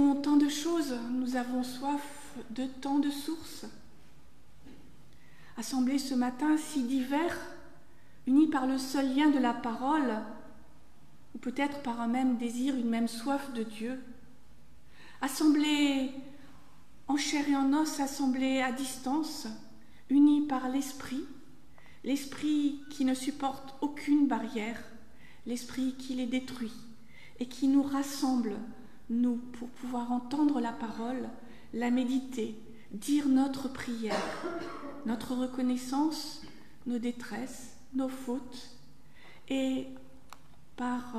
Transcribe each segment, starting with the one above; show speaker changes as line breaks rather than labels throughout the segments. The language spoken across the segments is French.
voulons tant de choses, nous avons soif de tant de sources. Assemblés ce matin si divers, unis par le seul lien de la parole, ou peut-être par un même désir, une même soif de Dieu. Assemblés en chair et en os, assemblés à distance, unis par l'Esprit, l'Esprit qui ne supporte aucune barrière, l'Esprit qui les détruit et qui nous rassemble, nous, pour pouvoir entendre la parole, la méditer, dire notre prière, notre reconnaissance, nos détresses, nos fautes, et par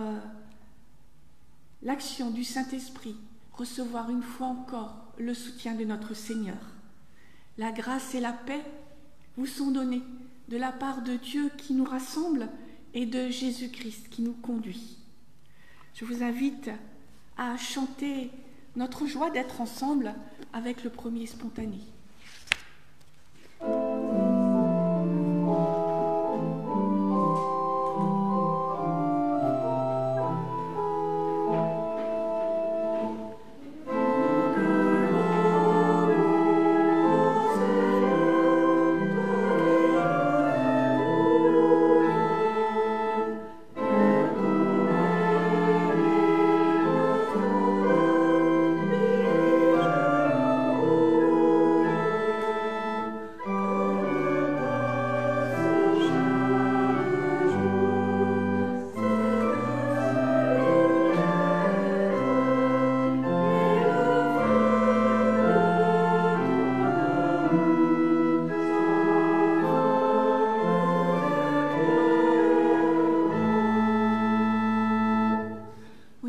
l'action du Saint-Esprit, recevoir une fois encore le soutien de notre Seigneur. La grâce et la paix vous sont données de la part de Dieu qui nous rassemble et de Jésus-Christ qui nous conduit. Je vous invite à chanter notre joie d'être ensemble avec le premier spontané.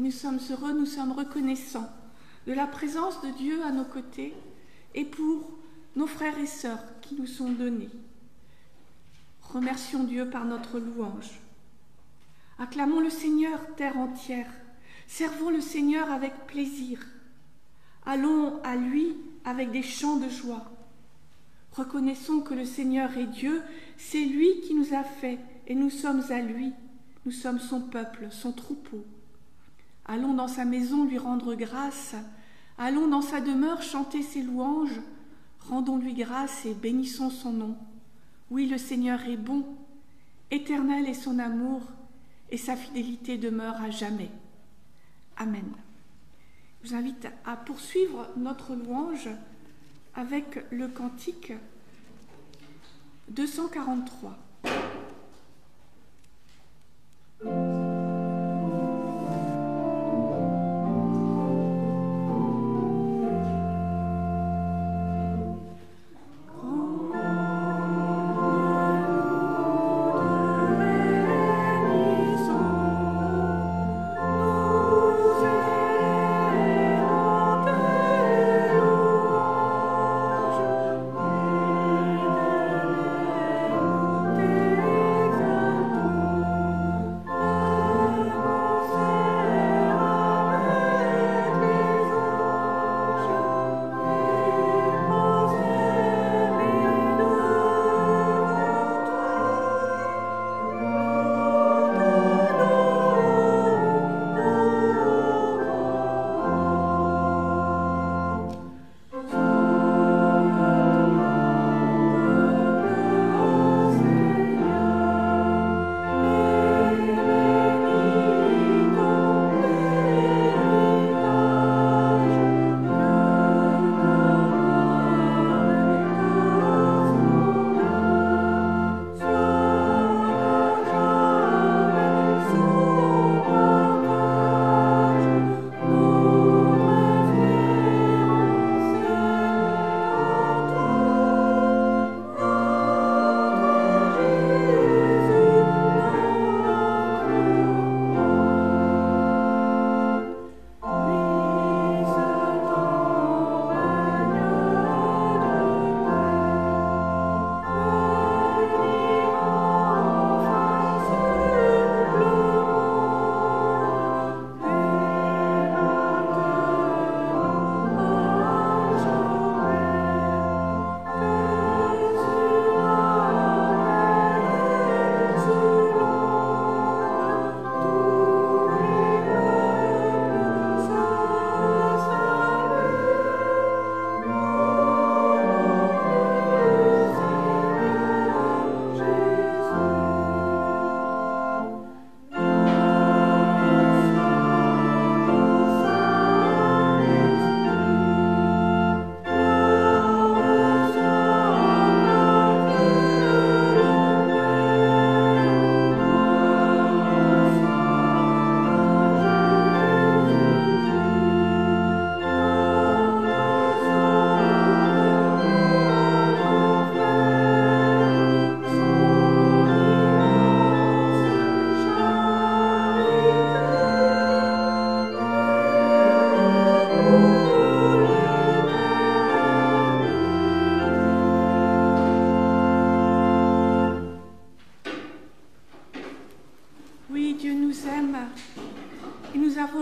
Nous sommes heureux, nous sommes reconnaissants de la présence de Dieu à nos côtés et pour nos frères et sœurs qui nous sont donnés. Remercions Dieu par notre louange. Acclamons le Seigneur, terre entière. Servons le Seigneur avec plaisir. Allons à lui avec des chants de joie. Reconnaissons que le Seigneur est Dieu, c'est lui qui nous a fait et nous sommes à lui. Nous sommes son peuple, son troupeau. Allons dans sa maison lui rendre grâce, allons dans sa demeure chanter ses louanges, rendons-lui grâce et bénissons son nom. Oui, le Seigneur est bon, éternel est son amour, et sa fidélité demeure à jamais. Amen. Je vous invite à poursuivre notre louange avec le cantique 243.
Amen.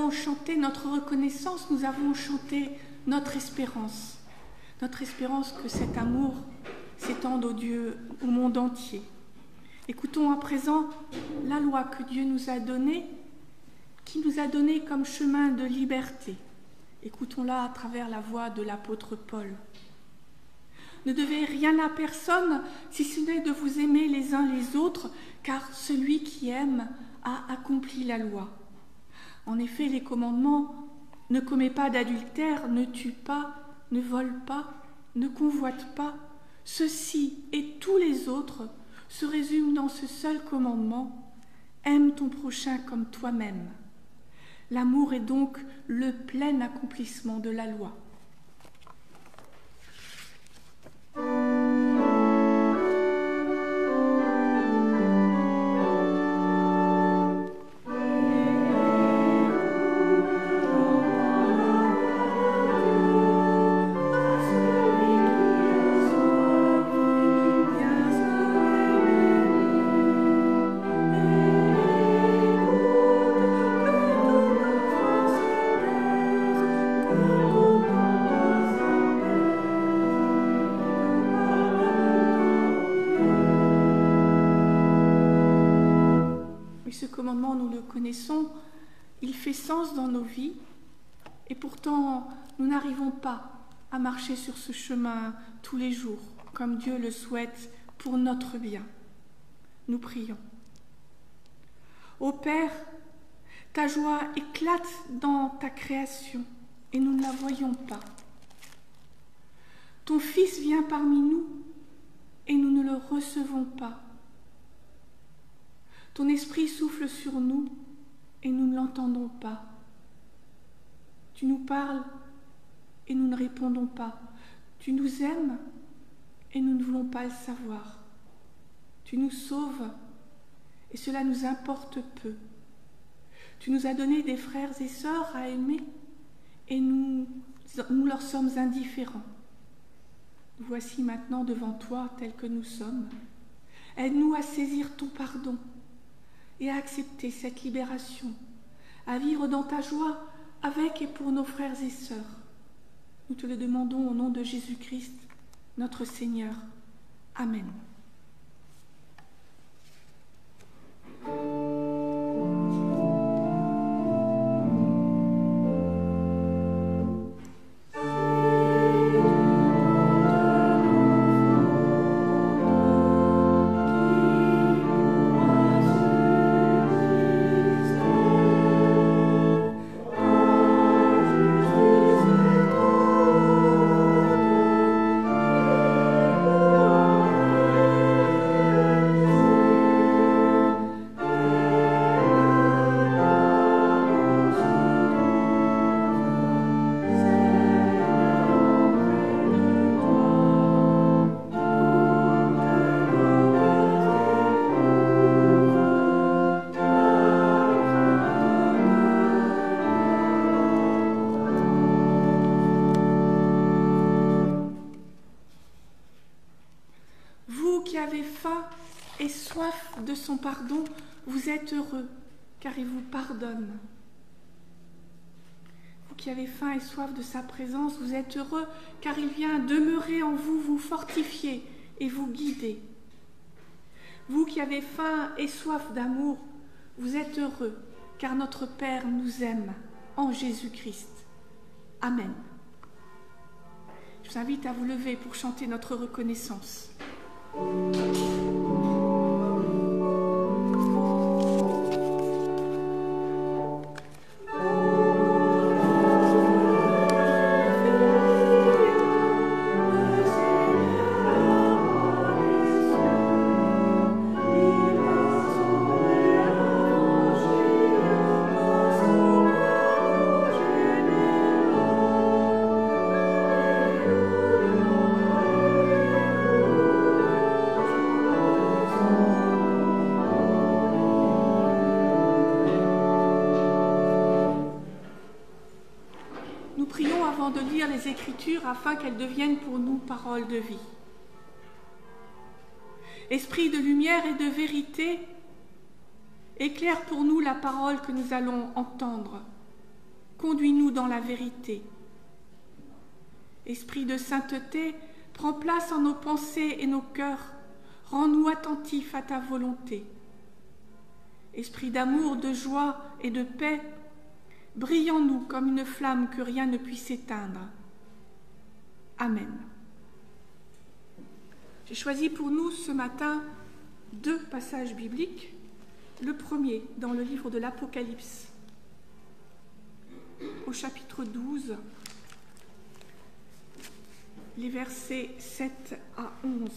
avons chanté notre reconnaissance, nous avons chanté notre espérance que cet amour s'étende au monde entier. Écoutons à présent la loi que Dieu nous a donnée, qui nous a donné comme chemin de liberté. Écoutons-la à travers la voix de l'apôtre Paul. Ne devez rien à personne, si ce n'est de vous aimer les uns les autres, car celui qui aime a accompli la loi. En effet, les commandements « ne commets pas d'adultère, ne tue pas, ne vole pas, ne convoite pas », ceux-ci et tous les autres se résument dans ce seul commandement « aime ton prochain comme toi-même ». L'amour est donc le plein accomplissement de la loi. Il fait sens dans nos vies et pourtant nous n'arrivons pas à marcher sur ce chemin tous les jours comme Dieu le souhaite pour notre bien. Nous prions. Ô Père, ta joie éclate dans ta création et nous ne la voyons pas. Ton Fils vient parmi nous et nous ne le recevons pas. Ton esprit souffle sur nous et nous ne l'entendons pas. Tu nous parles et nous ne répondons pas. Tu nous aimes et nous ne voulons pas le savoir. Tu nous sauves et cela nous importe peu. Tu nous as donné des frères et sœurs à aimer et nous leur sommes indifférents. Nous voici maintenant devant toi tels que nous sommes. Aide-nous à saisir ton pardon et à accepter cette libération, à vivre dans ta joie avec et pour nos frères et sœurs. Nous te le demandons au nom de Jésus-Christ, notre Seigneur. Amen. Et soif de son pardon, vous êtes heureux, car il vous pardonne. Vous qui avez faim et soif de sa présence, vous êtes heureux, car il vient demeurer en vous, vous fortifier et vous guider. Vous qui avez faim et soif d'amour, vous êtes heureux, car notre Père nous aime en Jésus-Christ. Amen. Je vous invite à vous lever pour chanter notre reconnaissance. De lire les Écritures afin qu'elles deviennent pour nous paroles de vie. Esprit de lumière et de vérité, éclaire pour nous la parole que nous allons entendre. conduis-nous dans la vérité. Esprit de sainteté, prends place en nos pensées et nos cœurs, rends-nous attentifs à ta volonté. Esprit d'amour, de joie et de paix, brille en nous comme une flamme que rien ne puisse éteindre. Amen. J'ai choisi pour nous ce matin 2 passages bibliques. Le premier dans le livre de l'Apocalypse, au chapitre 12, les versets 7 à 11.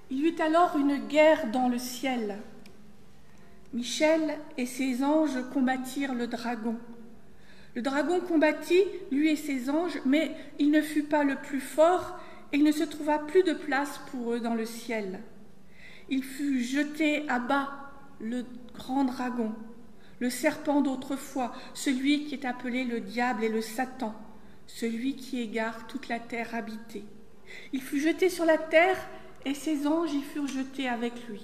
Il y eut alors une guerre dans le ciel. Michel et ses anges combattirent le dragon. Le dragon combattit, lui et ses anges, mais il ne fut pas le plus fort et il ne se trouva plus de place pour eux dans le ciel. Il fut jeté à bas, le grand dragon, le serpent d'autrefois, celui qui est appelé le diable et le Satan, celui qui égare toute la terre habitée. Il fut jeté sur la terre et ses anges y furent jetés avec lui.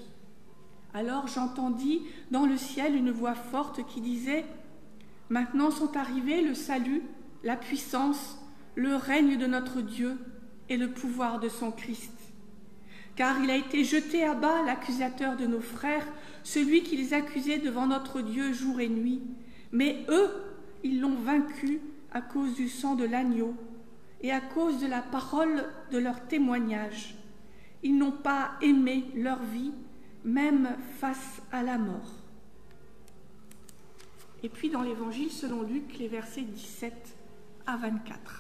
Alors j'entendis dans le ciel une voix forte qui disait « Maintenant sont arrivés le salut, la puissance, le règne de notre Dieu et le pouvoir de son Christ. Car il a été jeté à bas l'accusateur de nos frères, celui qui les accusait devant notre Dieu jour et nuit. Mais eux, ils l'ont vaincu à cause du sang de l'agneau et à cause de la parole de leur témoignage. Ils n'ont pas aimé leur vie, même face à la mort. » Et puis dans l'Évangile selon Luc, les versets 17 à 24.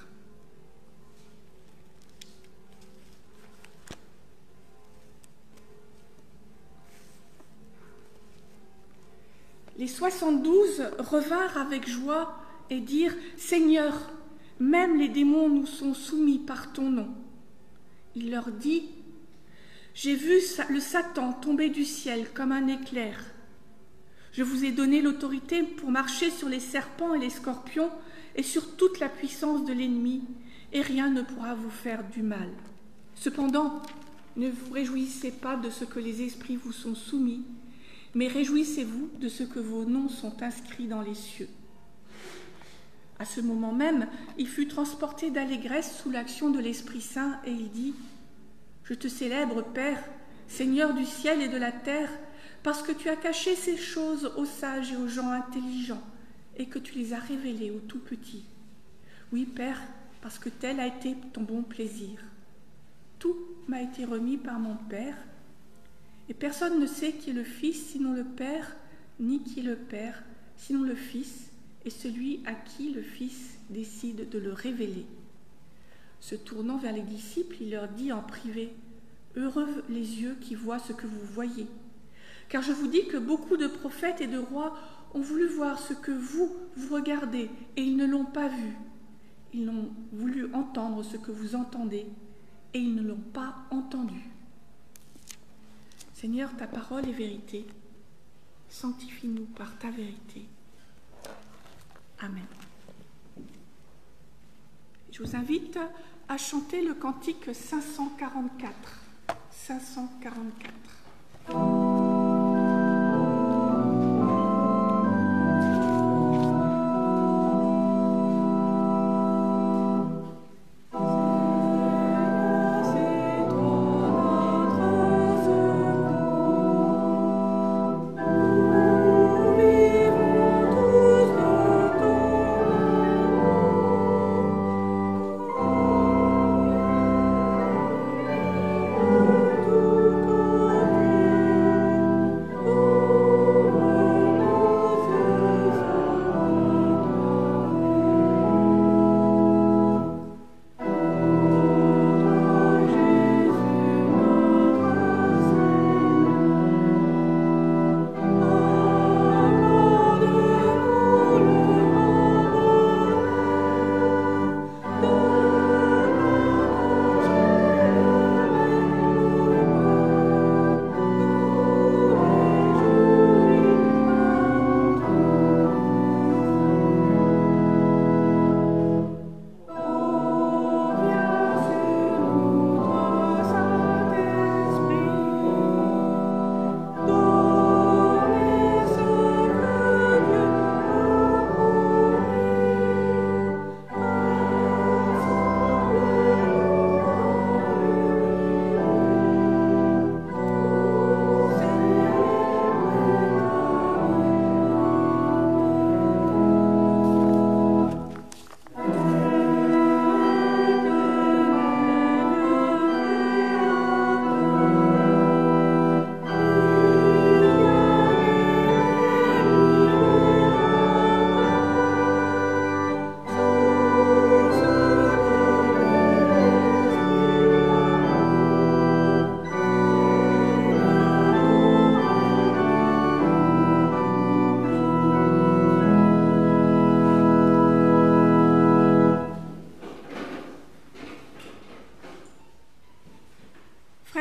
Les 72 revinrent avec joie et dirent « Seigneur, même les démons nous sont soumis par ton nom. » Il leur dit « J'ai vu le Satan tomber du ciel comme un éclair. Je vous ai donné l'autorité pour marcher sur les serpents et les scorpions et sur toute la puissance de l'ennemi, et rien ne pourra vous faire du mal. Cependant, ne vous réjouissez pas de ce que les esprits vous sont soumis, mais réjouissez-vous de ce que vos noms sont inscrits dans les cieux. » À ce moment même, il fut transporté d'allégresse sous l'action de l'Esprit Saint et il dit « Je te célèbre, Père, Seigneur du ciel et de la terre, parce que tu as caché ces choses aux sages et aux gens intelligents et que tu les as révélées aux tout petits. Oui, Père, parce que tel a été ton bon plaisir. Tout m'a été remis par mon Père, et personne ne sait qui est le Fils sinon le Père, ni qui est le Père sinon le Fils, et celui à qui le Fils décide de le révéler. » Se tournant vers les disciples, il leur dit en privé « Heureux les yeux qui voient ce que vous voyez. Car je vous dis que beaucoup de prophètes et de rois ont voulu voir ce que vous regardez, et ils ne l'ont pas vu. Ils ont voulu entendre ce que vous entendez, et ils ne l'ont pas entendu. » Seigneur, ta parole est vérité. Sanctifie-nous par ta vérité. Amen. Je vous invite à chanter le cantique 544. 544.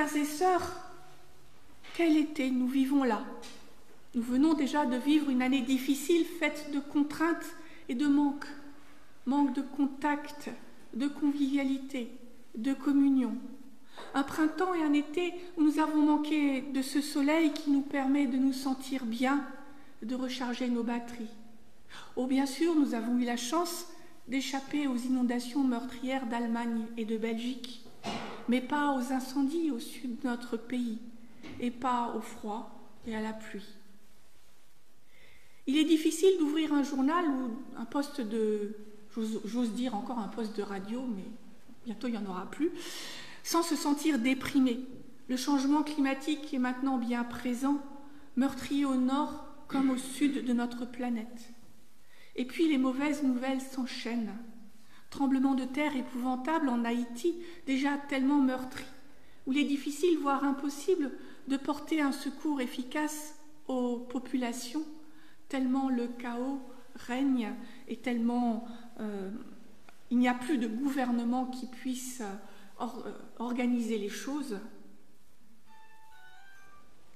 frères et sœurs, quel été nous vivons là? Nous venons déjà de vivre une année difficile faite de contraintes et de manque. Manque de contact, de convivialité, de communion. Un printemps et un été où nous avons manqué de ce soleil qui nous permet de nous sentir bien, de recharger nos batteries. Oh, bien sûr, nous avons eu la chance d'échapper aux inondations meurtrières d'Allemagne et de Belgique, mais pas aux incendies au sud de notre pays, et pas au froid et à la pluie. Il est difficile d'ouvrir un journal ou un poste de, j'ose dire encore un poste de radio, mais bientôt il n'y en aura plus, sans se sentir déprimé. Le changement climatique est maintenant bien présent, meurtrier au nord comme au sud de notre planète. Et puis les mauvaises nouvelles s'enchaînent. Tremblement de terre épouvantable en Haïti, déjà tellement meurtri, où il est difficile, voire impossible, de porter un secours efficace aux populations, tellement le chaos règne et tellement il n'y a plus de gouvernement qui puisse organiser les choses.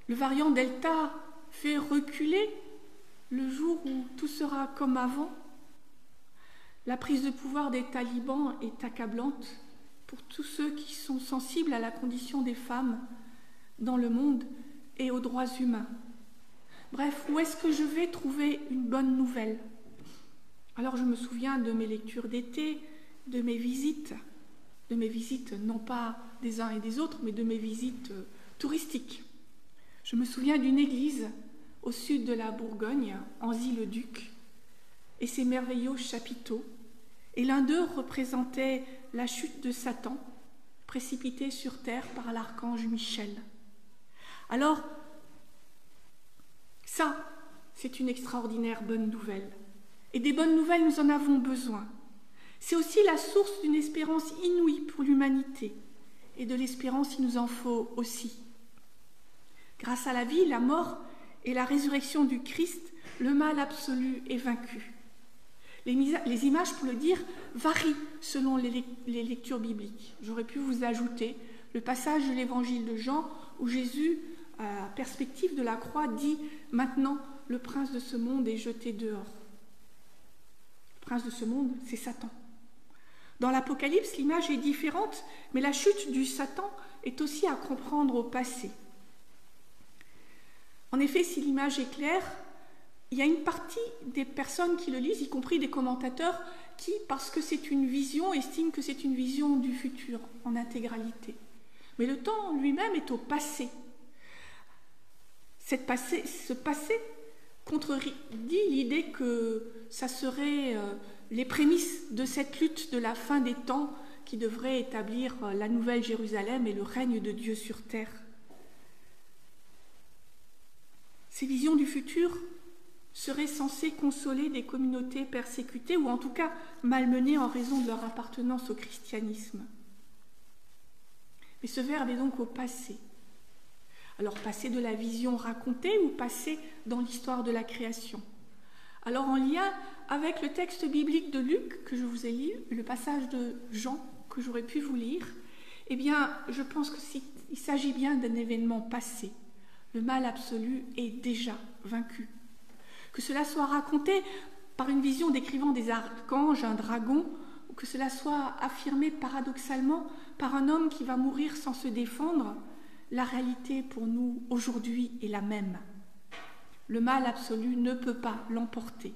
Le variant Delta fait reculer le jour où tout sera comme avant. La prise de pouvoir des talibans est accablante pour tous ceux qui sont sensibles à la condition des femmes dans le monde et aux droits humains. Bref, où est-ce que je vais trouver une bonne nouvelle? Alors je me souviens de mes lectures d'été, de mes visites non pas des uns et des autres, mais de mes visites touristiques. Je me souviens d'une église au sud de la Bourgogne, Anzy-le-Duc, et ses merveilleux chapiteaux, et l'un d'eux représentait la chute de Satan, précipité sur terre par l'archange Michel. Alors, ça, c'est une extraordinaire bonne nouvelle. Et des bonnes nouvelles, nous en avons besoin. C'est aussi la source d'une espérance inouïe pour l'humanité. Et de l'espérance, il nous en faut aussi. Grâce à la vie, la mort et la résurrection du Christ, le mal absolu est vaincu. Les images, pour le dire, varient selon les lectures bibliques. J'aurais pu vous ajouter le passage de l'évangile de Jean où Jésus, à perspective de la croix, dit « Maintenant, le prince de ce monde est jeté dehors ». Le prince de ce monde, c'est Satan. Dans l'Apocalypse, l'image est différente, mais la chute du Satan est aussi à comprendre au passé. En effet, si l'image est claire, il y a une partie des personnes qui le lisent, y compris des commentateurs, qui, parce que c'est une vision, estiment que c'est une vision du futur en intégralité. Mais le temps lui-même est au passé. Ce passé contredit l'idée que ça serait les prémices de cette lutte de la fin des temps qui devrait établir la nouvelle Jérusalem et le règne de Dieu sur terre. Ces visions du futur seraient censées consoler des communautés persécutées ou en tout cas malmenées en raison de leur appartenance au christianisme. Mais ce verbe est donc au passé. Alors passé de la vision racontée ou passé dans l'histoire de la création. Alors en lien avec le texte biblique de Luc que je vous ai lu, le passage de Jean que j'aurais pu vous lire, eh bien je pense qu'il s'agit bien d'un événement passé. Le mal absolu est déjà vaincu. Que cela soit raconté par une vision décrivant des archanges, un dragon, ou que cela soit affirmé paradoxalement par un homme qui va mourir sans se défendre, la réalité pour nous aujourd'hui est la même. Le mal absolu ne peut pas l'emporter.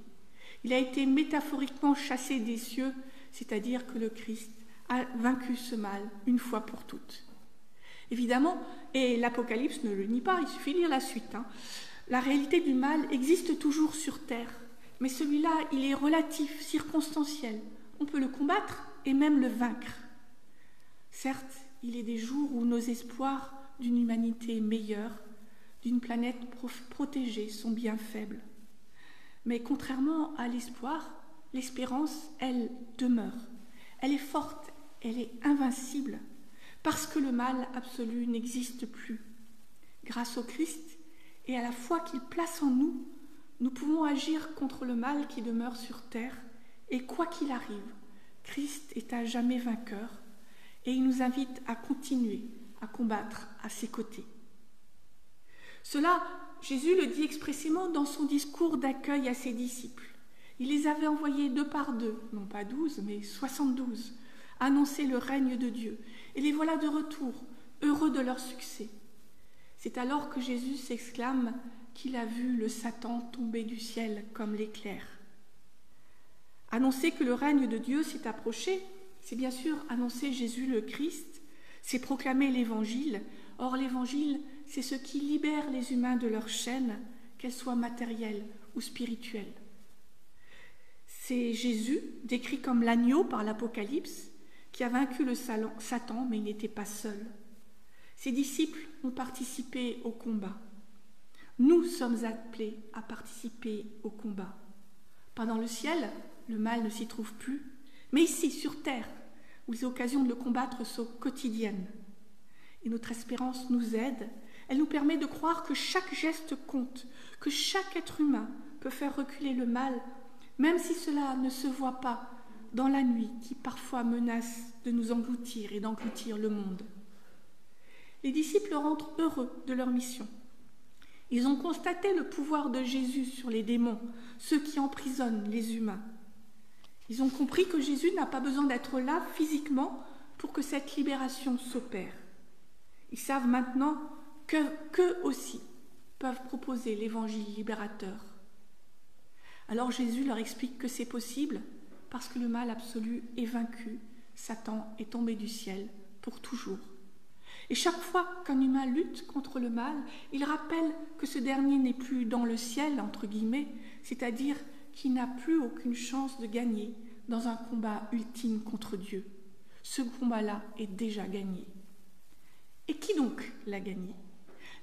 Il a été métaphoriquement chassé des cieux, c'est-à-dire que le Christ a vaincu ce mal une fois pour toutes. Évidemment, et l'Apocalypse ne le nie pas, il suffit de lire la suite, la réalité du mal existe toujours sur terre, mais celui-là, il est relatif, circonstanciel. On peut le combattre et même le vaincre. Certes, il est des jours où nos espoirs d'une humanité meilleure, d'une planète protégée sont bien faibles. Mais contrairement à l'espoir, l'espérance, elle demeure. Elle est forte, elle est invincible, parce que le mal absolu n'existe plus. Grâce au Christ et à la foi qu'il place en nous, nous pouvons agir contre le mal qui demeure sur terre, et quoi qu'il arrive, Christ est à jamais vainqueur, et il nous invite à continuer à combattre à ses côtés. Cela, Jésus le dit expressément dans son discours d'accueil à ses disciples. Il les avait envoyés 2 par 2, non pas 12, mais 72, annoncer le règne de Dieu. Et les voilà de retour, heureux de leur succès. C'est alors que Jésus s'exclame qu'il a vu le Satan tomber du ciel comme l'éclair. Annoncer que le règne de Dieu s'est approché, c'est bien sûr annoncer Jésus le Christ, c'est proclamer l'Évangile. Or l'Évangile, c'est ce qui libère les humains de leurs chaînes, qu'elles soient matérielles ou spirituelles. C'est Jésus, décrit comme l'agneau par l'Apocalypse, qui a vaincu le Satan, mais il n'était pas seul. Ses disciples ont participé au combat. Nous sommes appelés à participer au combat. Pas dans le ciel, le mal ne s'y trouve plus, mais ici, sur terre, où les occasions de le combattre sont quotidiennes. Et notre espérance nous aide, elle nous permet de croire que chaque geste compte, que chaque être humain peut faire reculer le mal, même si cela ne se voit pas dans la nuit qui parfois menace de nous engloutir et d'engloutir le monde. Les disciples rentrent heureux de leur mission. Ils ont constaté le pouvoir de Jésus sur les démons, ceux qui emprisonnent les humains. Ils ont compris que Jésus n'a pas besoin d'être là physiquement pour que cette libération s'opère. Ils savent maintenant qu'eux aussi peuvent proposer l'évangile libérateur. Alors Jésus leur explique que c'est possible parce que le mal absolu est vaincu, Satan est tombé du ciel pour toujours. Et chaque fois qu'un humain lutte contre le mal, il rappelle que ce dernier n'est plus dans le ciel, entre guillemets, c'est-à-dire qu'il n'a plus aucune chance de gagner dans un combat ultime contre Dieu. Ce combat-là est déjà gagné. Et qui donc l'a gagné?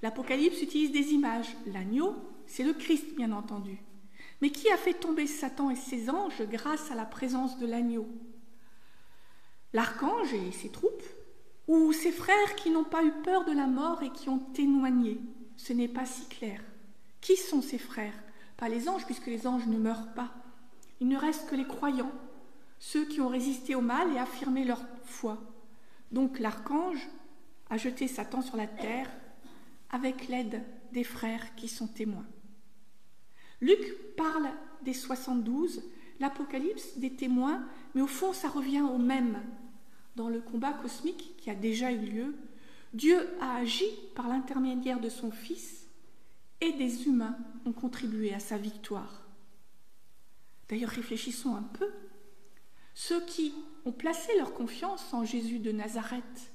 L'Apocalypse utilise des images. L'agneau, c'est le Christ, bien entendu. Mais qui a fait tomber Satan et ses anges grâce à la présence de l'agneau? L'archange et ses troupes, ou ses frères qui n'ont pas eu peur de la mort et qui ont témoigné? Ce n'est pas si clair. Qui sont ces frères? Pas les anges, puisque les anges ne meurent pas. Il ne reste que les croyants, ceux qui ont résisté au mal et affirmé leur foi. Donc l'archange a jeté Satan sur la terre avec l'aide des frères qui sont témoins. Luc parle des 72, l'Apocalypse des témoins, mais au fond ça revient au même. Dans le combat cosmique qui a déjà eu lieu, Dieu a agi par l'intermédiaire de son Fils et des humains ont contribué à sa victoire. D'ailleurs, réfléchissons un peu. Ceux qui ont placé leur confiance en Jésus de Nazareth,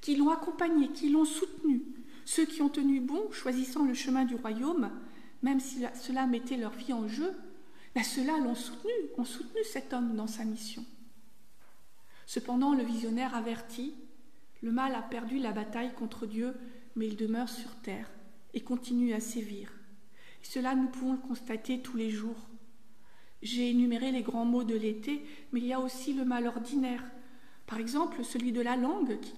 qui l'ont accompagné, qui l'ont soutenu, ceux qui ont tenu bon, choisissant le chemin du royaume, même si cela mettait leur vie en jeu, ceux-là ont soutenu cet homme dans sa mission. Cependant, le visionnaire avertit, le mal a perdu la bataille contre Dieu, mais il demeure sur terre et continue à sévir. Et cela, nous pouvons le constater tous les jours. J'ai énuméré les grands maux de l'été, mais il y a aussi le mal ordinaire. Par exemple, celui de la langue qui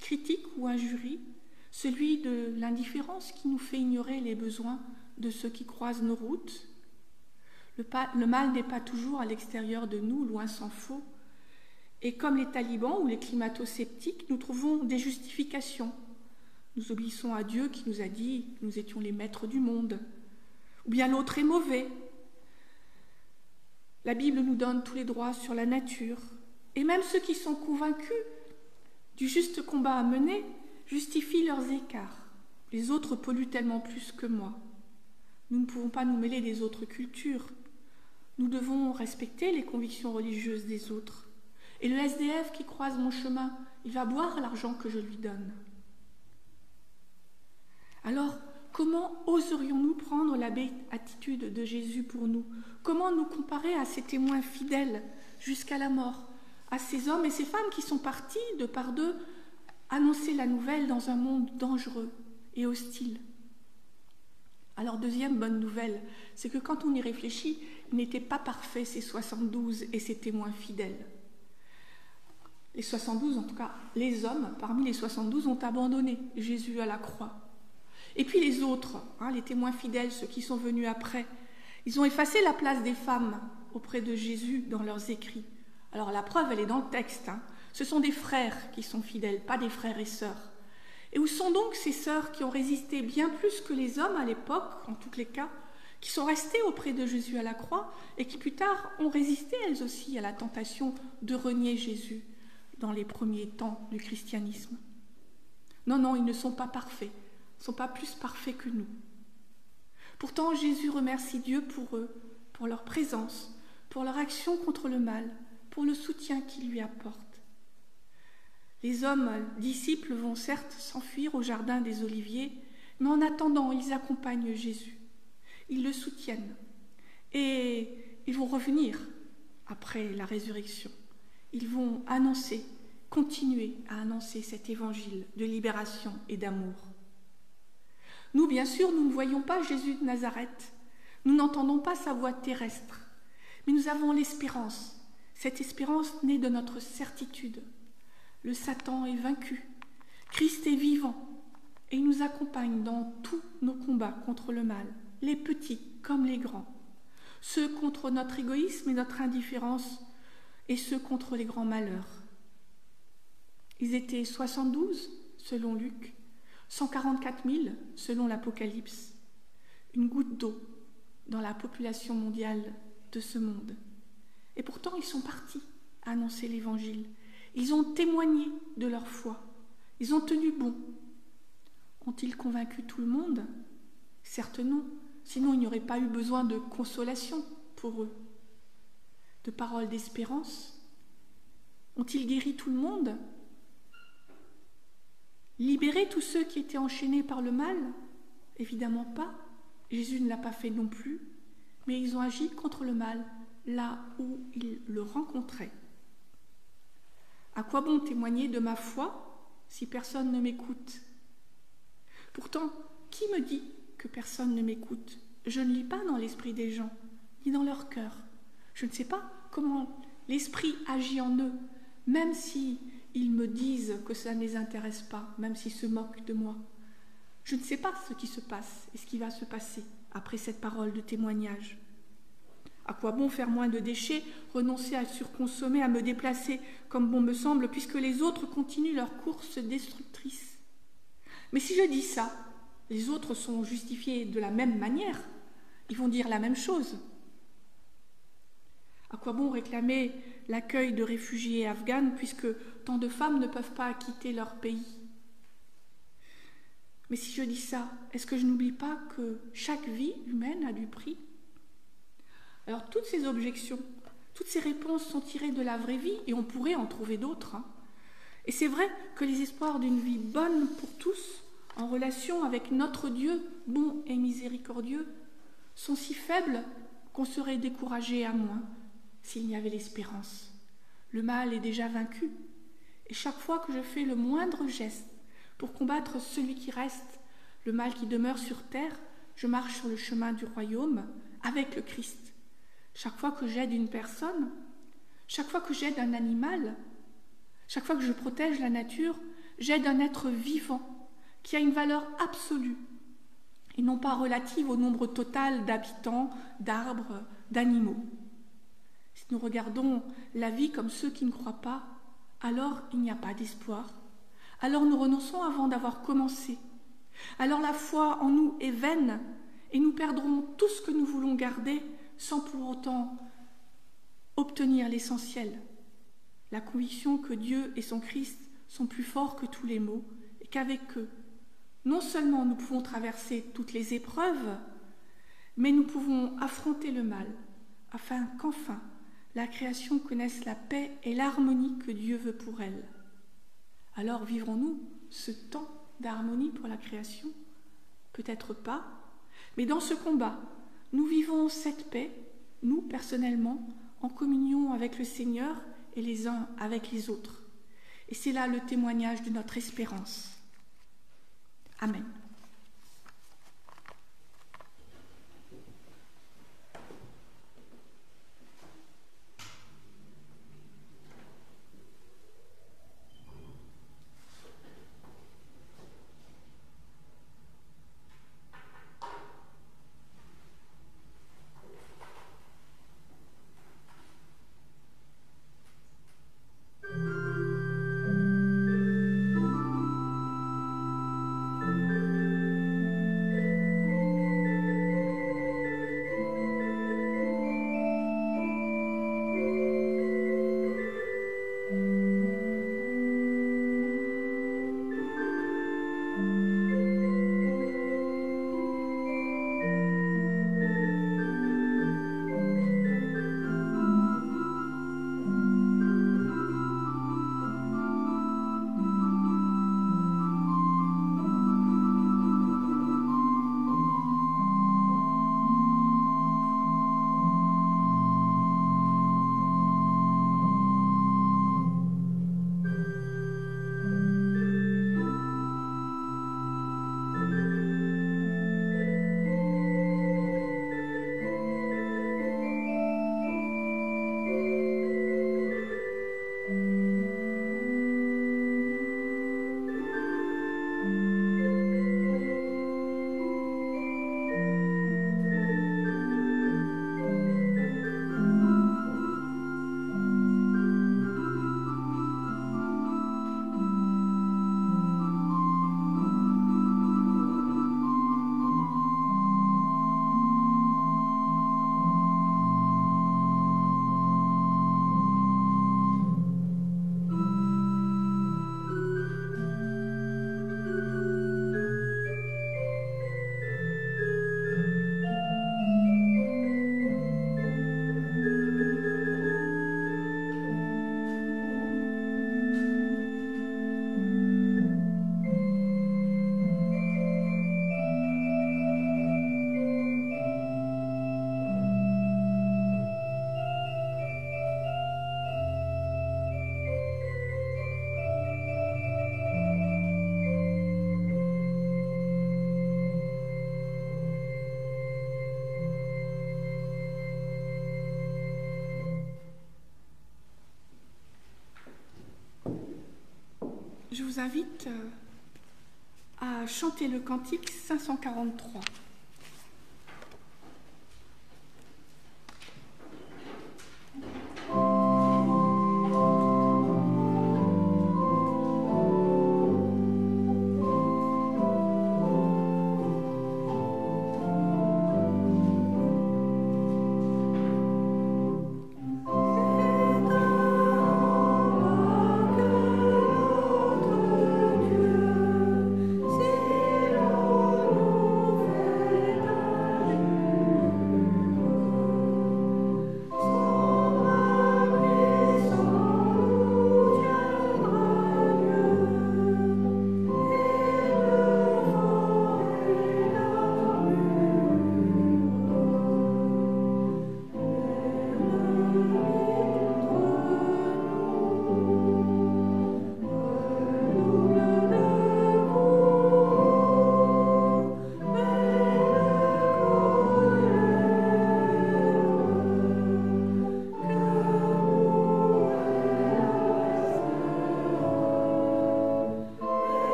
critique ou injurie, celui de l'indifférence qui nous fait ignorer les besoins de ceux qui croisent nos routes. Le mal n'est pas toujours à l'extérieur de nous, loin s'en faut. Et comme les talibans ou les climato-sceptiques, nous trouvons des justifications. Nous obéissons à Dieu qui nous a dit que nous étions les maîtres du monde. Ou bien l'autre est mauvais. La Bible nous donne tous les droits sur la nature. Et même ceux qui sont convaincus du juste combat à mener justifient leurs écarts. Les autres polluent tellement plus que moi. Nous ne pouvons pas nous mêler des autres cultures. Nous devons respecter les convictions religieuses des autres. Et le SDF qui croise mon chemin, il va boire l'argent que je lui donne. Alors, comment oserions-nous prendre la béatitude de Jésus pour nous? Comment nous comparer à ces témoins fidèles jusqu'à la mort, à ces hommes et ces femmes qui sont partis de par deux annoncer la nouvelle dans un monde dangereux et hostile? Alors, deuxième bonne nouvelle, c'est que quand on y réfléchit, ils n'étaient pas parfaits, ces 72 et ces témoins fidèles. Les 72, en tout cas, les hommes, parmi les 72, ont abandonné Jésus à la croix. Et puis les autres, les témoins fidèles, ceux qui sont venus après, ils ont effacé la place des femmes auprès de Jésus dans leurs écrits. Alors la preuve, elle est dans le texte. Ce sont des frères qui sont fidèles, pas des frères et sœurs. Et où sont donc ces sœurs qui ont résisté bien plus que les hommes à l'époque, en tous les cas, qui sont restées auprès de Jésus à la croix et qui plus tard ont résisté elles aussi à la tentation de renier Jésus dans les premiers temps du christianisme? Non, non, ils ne sont pas parfaits, ils ne sont pas plus parfaits que nous. Pourtant, Jésus remercie Dieu pour eux, pour leur présence, pour leur action contre le mal, pour le soutien qu'il lui apporte. Les hommes disciples vont certes s'enfuir au jardin des Oliviers, mais en attendant, ils accompagnent Jésus. Ils le soutiennent et ils vont revenir après la résurrection. Ils vont annoncer, continuer à annoncer cet évangile de libération et d'amour. Nous, bien sûr, nous ne voyons pas Jésus de Nazareth. Nous n'entendons pas sa voix terrestre. Mais nous avons l'espérance. Cette espérance naît de notre certitude. Le Satan est vaincu. Christ est vivant. Et il nous accompagne dans tous nos combats contre le mal, les petits comme les grands. Ceux contre notre égoïsme et notre indifférence, et ceux contre les grands malheurs. Ils étaient 72, selon Luc, 144 000, selon l'Apocalypse, une goutte d'eau dans la population mondiale de ce monde. Et pourtant, ils sont partis à annoncer l'Évangile. Ils ont témoigné de leur foi. Ils ont tenu bon. Ont-ils convaincu tout le monde? Certes non, sinon il n'y aurait pas eu besoin de consolation pour eux, de paroles d'espérance. Ont-ils guéri tout le monde? Libéré tous ceux qui étaient enchaînés par le mal? Évidemment pas. Jésus ne l'a pas fait non plus, mais ils ont agi contre le mal là où ils le rencontraient. À quoi bon témoigner de ma foi si personne ne m'écoute? Pourtant, qui me dit que personne ne m'écoute? Je ne lis pas dans l'esprit des gens, ni dans leur cœur. Je ne sais pas comment l'esprit agit en eux, même si ils me disent que ça ne les intéresse pas, même s'ils se moquent de moi. Je ne sais pas ce qui se passe et ce qui va se passer après cette parole de témoignage. À quoi bon faire moins de déchets, renoncer à surconsommer, à me déplacer comme bon me semble, puisque les autres continuent leur course destructrice? Mais si je dis ça, les autres sont justifiés de la même manière. Ils vont dire la même chose. À quoi bon réclamer l'accueil de réfugiés afghanes puisque tant de femmes ne peuvent pas quitter leur pays? Mais si je dis ça, est-ce que je n'oublie pas que chaque vie humaine a du prix? Alors toutes ces objections, toutes ces réponses sont tirées de la vraie vie et on pourrait en trouver d'autres. Et c'est vrai que les espoirs d'une vie bonne pour tous, en relation avec notre Dieu, bon et miséricordieux, sont si faibles qu'on serait découragé à moins s'il n'y avait l'espérance. Le mal est déjà vaincu, et chaque fois que je fais le moindre geste pour combattre celui qui reste, le mal qui demeure sur terre, je marche sur le chemin du royaume avec le Christ. Chaque fois que j'aide une personne, chaque fois que j'aide un animal, chaque fois que je protège la nature, j'aide un être vivant qui a une valeur absolue et non pas relative au nombre total d'habitants, d'arbres, d'animaux. Si nous regardons la vie comme ceux qui ne croient pas, alors il n'y a pas d'espoir. Alors nous renonçons avant d'avoir commencé. Alors la foi en nous est vaine et nous perdrons tout ce que nous voulons garder sans pour autant obtenir l'essentiel. La conviction que Dieu et son Christ sont plus forts que tous les maux et qu'avec eux, non seulement nous pouvons traverser toutes les épreuves, mais nous pouvons affronter le mal afin qu'enfin la création connaisse la paix et l'harmonie que Dieu veut pour elle. Alors vivrons-nous ce temps d'harmonie pour la création? Peut-être pas, mais dans ce combat, nous vivons cette paix, nous personnellement, en communion avec le Seigneur et les uns avec les autres. Et c'est là le témoignage de notre espérance. Amen. Je vous invite à chanter le cantique 543.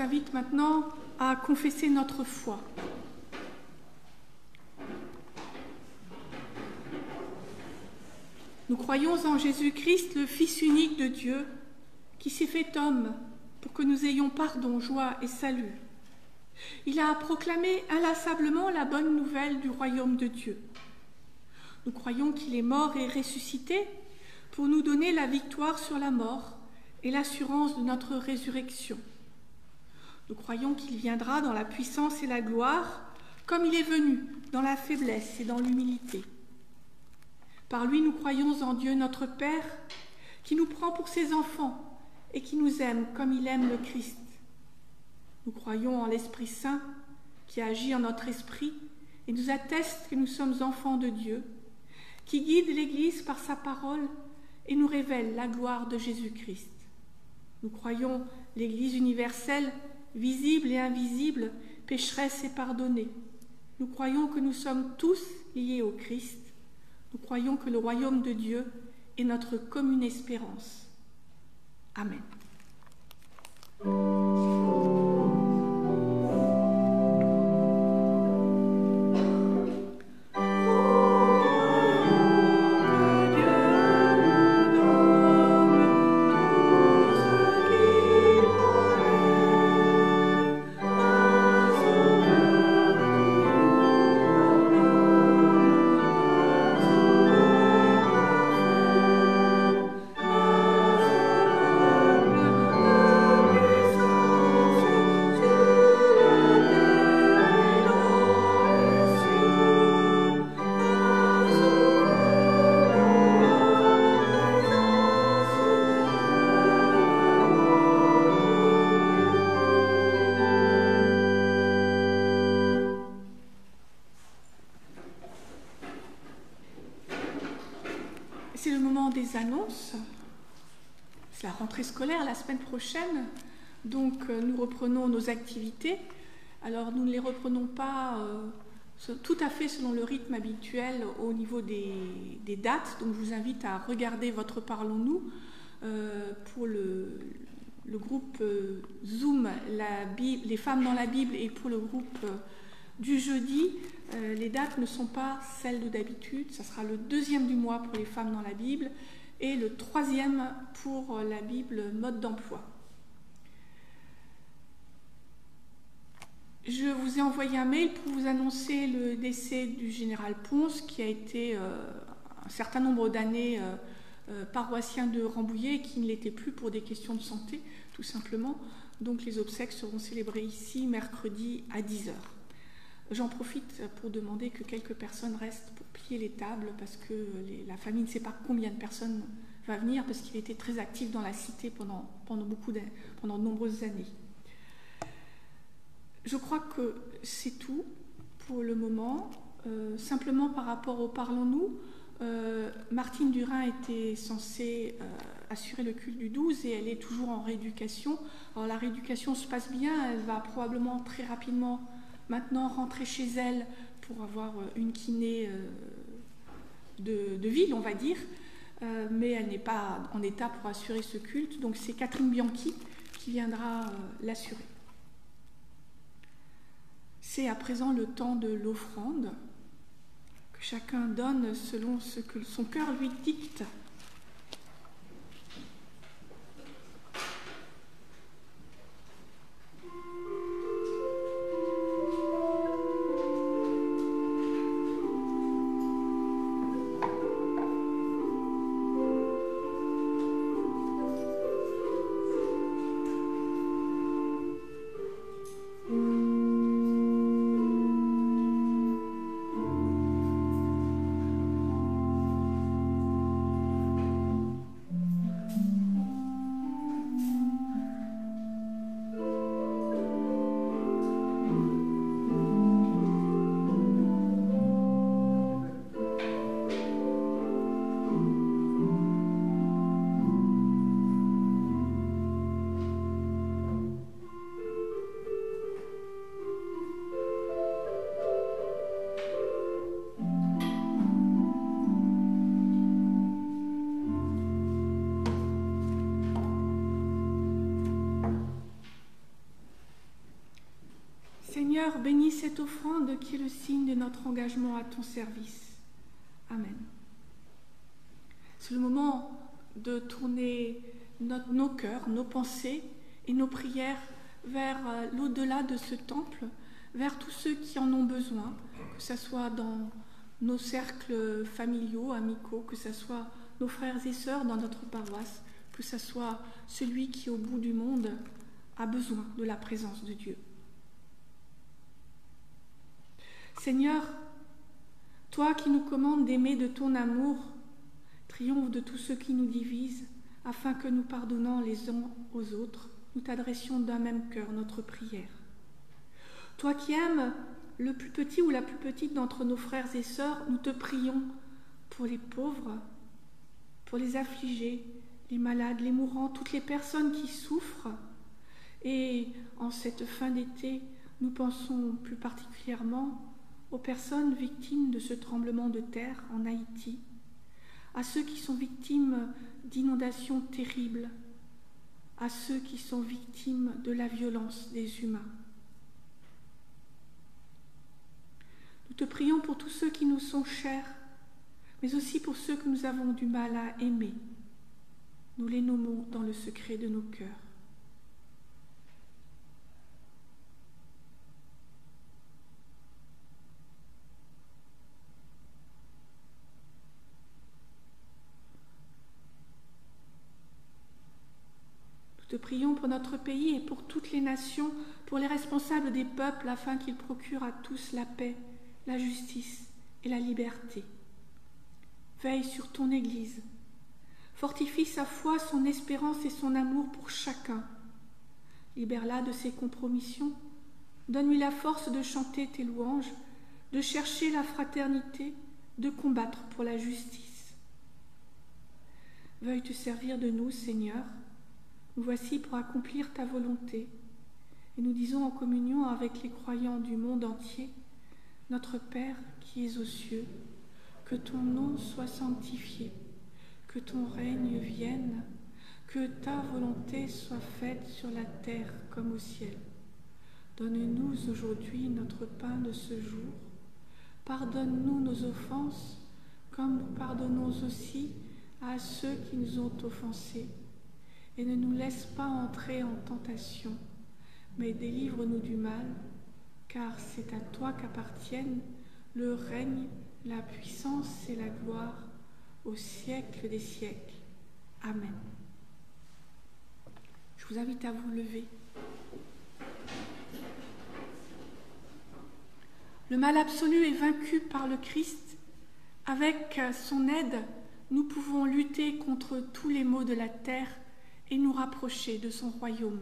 invite maintenant à confesser notre foi. Nous croyons en Jésus-Christ, le Fils unique de Dieu, qui s'est fait homme pour que nous ayons pardon, joie et salut. Il a proclamé inlassablement la bonne nouvelle du royaume de Dieu. Nous croyons qu'il est mort et ressuscité pour nous donner la victoire sur la mort et l'assurance de notre résurrection. Nous croyons qu'il viendra dans la puissance et la gloire, comme il est venu dans la faiblesse et dans l'humilité. Par lui, nous croyons en Dieu notre Père, qui nous prend pour ses enfants et qui nous aime comme il aime le Christ. Nous croyons en l'Esprit Saint, qui agit en notre esprit et nous atteste que nous sommes enfants de Dieu, qui guide l'Église par sa parole et nous révèle la gloire de Jésus-Christ. Nous croyons l'Église universelle, visible et invisible, pécheresse et pardonnée. Nous croyons que nous sommes tous liés au Christ. Nous croyons que le royaume de Dieu est notre commune espérance. Amen. C'est le moment des annonces. C'est la rentrée scolaire la semaine prochaine, donc nous reprenons nos activités. Alors nous ne les reprenons pas tout à fait selon le rythme habituel au niveau des dates, donc je vous invite à regarder votre Parlons-nous pour le groupe Zoom, les femmes dans la Bible, et pour le groupe du jeudi. Les dates ne sont pas celles de d'habitude. Ça sera le 2e du mois pour les femmes dans la Bible et le 3e pour la Bible mode d'emploi. Je vous ai envoyé un mail pour vous annoncer le décès du général Ponce, qui a été un certain nombre d'années paroissien de Rambouillet et qui ne l'était plus pour des questions de santé, tout simplement. Donc les obsèques seront célébrées ici mercredi à 10h. J'en profite pour demander que quelques personnes restent pour plier les tables, parce que la famille ne sait pas combien de personnes va venir, parce qu'il était très actif dans la cité pendant de nombreuses années. Je crois que c'est tout pour le moment. Simplement par rapport au Parlons-nous, Martine Durin était censée assurer le culte du 12 et elle est toujours en rééducation. Alors la rééducation se passe bien, elle va probablement très rapidement maintenant rentrer chez elle pour avoir une kiné de ville, on va dire, mais elle n'est pas en état pour assurer ce culte, donc c'est Catherine Bianchi qui viendra l'assurer. C'est à présent le temps de l'offrande, que chacun donne selon ce que son cœur lui dicte. Seigneur, bénis cette offrande qui est le signe de notre engagement à ton service. Amen. C'est le moment de tourner nos cœurs, nos pensées et nos prières vers l'au-delà de ce temple, vers tous ceux qui en ont besoin, que ce soit dans nos cercles familiaux, amicaux, que ce soit nos frères et sœurs dans notre paroisse, que ce soit celui qui, au bout du monde, a besoin de la présence de Dieu. Seigneur, toi qui nous commandes d'aimer de ton amour Triomphe de tous ceux qui nous divisent, afin que nous pardonnant les uns aux autres, nous t'adressions d'un même cœur notre prière. Toi qui aimes le plus petit ou la plus petite d'entre nos frères et sœurs, nous te prions pour les pauvres, pour les affligés, les malades, les mourants, toutes les personnes qui souffrent. Et en cette fin d'été, nous pensons plus particulièrement aux personnes victimes de ce tremblement de terre en Haïti, à ceux qui sont victimes d'inondations terribles, à ceux qui sont victimes de la violence des humains. Nous te prions pour tous ceux qui nous sont chers, mais aussi pour ceux que nous avons du mal à aimer. Nous les nommons dans le secret de nos cœurs. Nous te prions pour notre pays et pour toutes les nations, pour les responsables des peuples, afin qu'ils procurent à tous la paix, la justice et la liberté. Veille sur ton Église. Fortifie sa foi, son espérance et son amour pour chacun. Libère-la de ses compromissions. Donne-lui la force de chanter tes louanges, de chercher la fraternité, de combattre pour la justice. Veuille te servir de nous, Seigneur. Nous voici pour accomplir ta volonté. Et nous disons en communion avec les croyants du monde entier, Notre Père qui es aux cieux, que ton nom soit sanctifié, que ton règne vienne, que ta volonté soit faite sur la terre comme au ciel. Donne-nous aujourd'hui notre pain de ce jour. Pardonne-nous nos offenses, comme nous pardonnons aussi à ceux qui nous ont offensés. Et ne nous laisse pas entrer en tentation, mais délivre-nous du mal, car c'est à toi qu'appartiennent le règne, la puissance et la gloire au siècle des siècles. Amen. Je vous invite à vous lever. Le mal absolu est vaincu par le Christ. Avec son aide, nous pouvons lutter contre tous les maux de la terre et nous rapprocher de son royaume.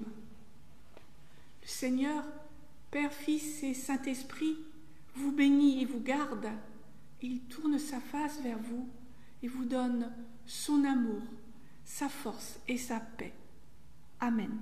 Le Seigneur, Père, Fils et Saint-Esprit, vous bénit et vous garde. Il tourne sa face vers vous et vous donne son amour, sa force et sa paix. Amen.